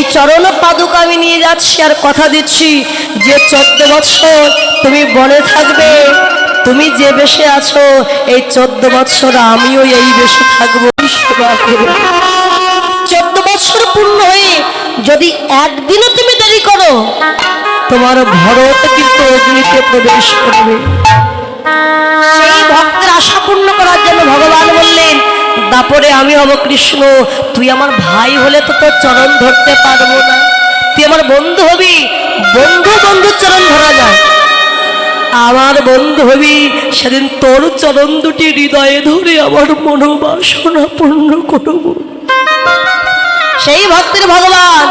সেই চরণ পাদুকা আমি নিয়ে যাচ্ছি, আর কথা দিচ্ছি যে 14 বছর তুমি বনে থাকবে, তুমি যে বেশে আছো এই 14 বছর আমিও এই বেশে থাকবো। 14 বছর পূর্ণ হয়ে যদি একদিনও তুমি দেরি করো, তোমার ভরত কিন্তু অগ্নিতে প্রবেশ করবে। সেই ভক্তের আশা পূর্ণ করার জন্য ভগবান বললেন, দাপরে আমি হব কৃষ্ণ, তুই আমার ভাই হলে তো তোর চরণ ধরতে পারবো না, তুই আমার বন্ধু হবি। বন্ধু বন্ধুর চরণ ধরা যায়, আমার বন্ধু হবি, সেদিন তোর চরণ দুটি হৃদয়ে ধরে আমার মনোবাসনা পূর্ণ করব। সেই ভক্তের ভগবান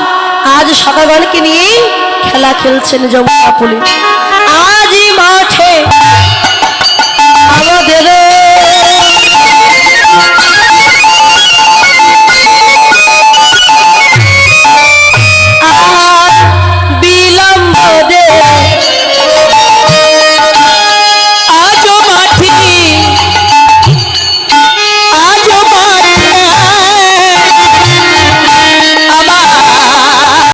আজ সকালকে নিয়ে খেলা খেলছেন যমুনা পুলে। আজ মাঠে আমাদের